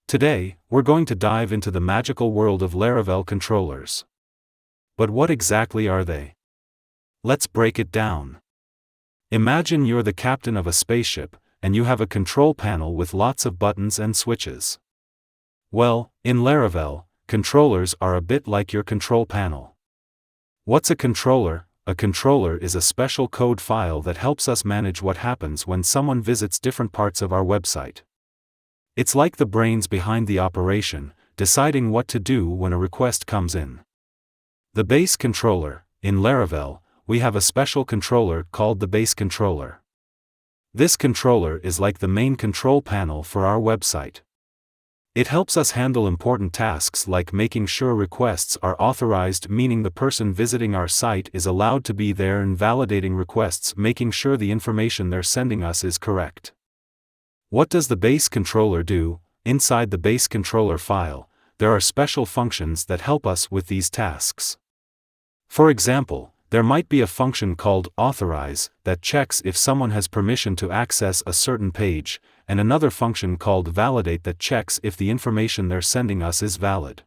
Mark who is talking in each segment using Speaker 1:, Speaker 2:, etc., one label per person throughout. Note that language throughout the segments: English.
Speaker 1: Today, we're going to dive into the magical world of Laravel controllers. But what exactly are they? Let's break it down. Imagine you're the captain of a spaceship, and you have a control panel with lots of buttons and switches. Well, in Laravel, controllers are a bit like your control panel. What's a controller? A controller is a special code file that helps us manage what happens when someone visits different parts of our website. It's like the brains behind the operation, deciding what to do when a request comes in. The base controller. In Laravel, we have a special controller called the base controller. This controller is like the main control panel for our website. It helps us handle important tasks like making sure requests are authorized, meaning the person visiting our site is allowed to be there, and validating requests, making sure the information they're sending us is correct. What does the base controller do? Inside the base controller file, there are special functions that help us with these tasks. For example, there might be a function called authorize that checks if someone has permission to access a certain page, and another function called validate that checks if the information they're sending us is valid.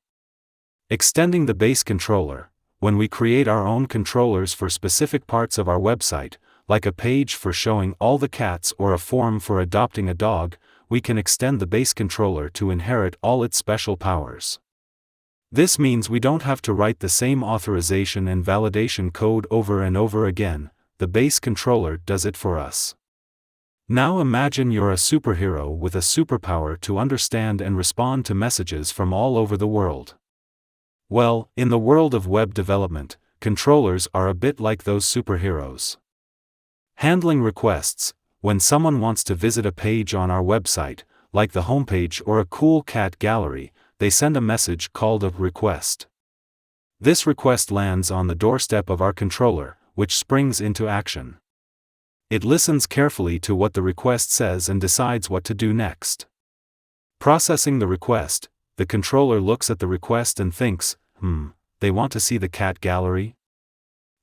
Speaker 1: Extending the base controller. When we create our own controllers for specific parts of our website, like a page for showing all the cats or a form for adopting a dog, we can extend the base controller to inherit all its special powers. This means we don't have to write the same authorization and validation code over and over again. The base controller does it for us. Now imagine you're a superhero with a superpower to understand and respond to messages from all over the world. Well, in the world of web development, controllers are a bit like those superheroes. Handling requests. When someone wants to visit a page on our website, like the homepage or a cool cat gallery, they send a message called a request. This request lands on the doorstep of our controller, which springs into action. It listens carefully to what the request says and decides what to do next. Processing the request, the controller looks at the request and thinks, they want to see the cat gallery?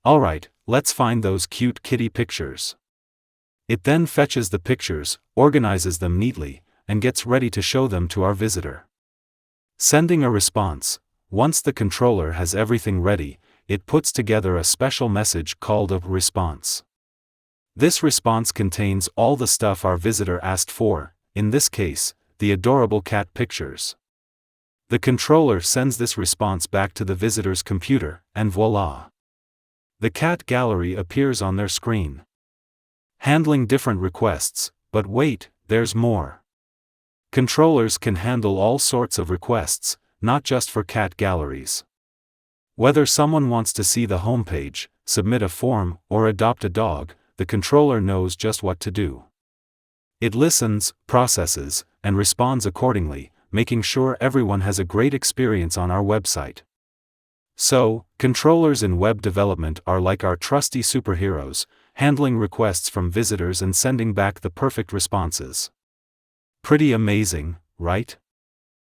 Speaker 1: Alright, let's find those cute kitty pictures. It then fetches the pictures, organizes them neatly, and gets ready to show them to our visitor. Sending a response. Once the controller has everything ready, it puts together a special message called a response. This response contains all the stuff our visitor asked for, in this case, the adorable cat pictures. The controller sends this response back to the visitor's computer, and voila! The cat gallery appears on their screen. Handling different requests. But wait, there's more. Controllers can handle all sorts of requests, not just for cat galleries. Whether someone wants to see the homepage, submit a form, or adopt a dog, the controller knows just what to do. It listens, processes, and responds accordingly, making sure everyone has a great experience on our website. So, controllers in web development are like our trusty superheroes, handling requests from visitors and sending back the perfect responses. Pretty amazing, right?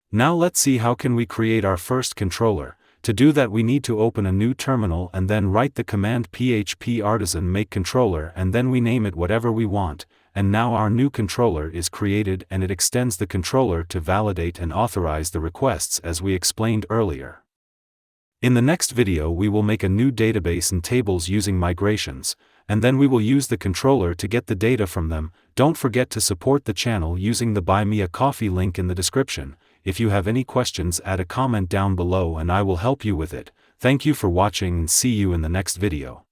Speaker 1: Now let's see how can we create our first controller. To do that we need to open a new terminal and then write the command php artisan make controller, and then we name it whatever we want, and now our new controller is created, and it extends the controller to validate and authorize the requests as we explained earlier. In the next video we will make a new database and tables using migrations, and then we will use the controller to get the data from them. Don't forget to support the channel using the Buy Me a Coffee link in the description. If you have any questions, add a comment down below and I will help you with it. Thank you for watching and see you in the next video.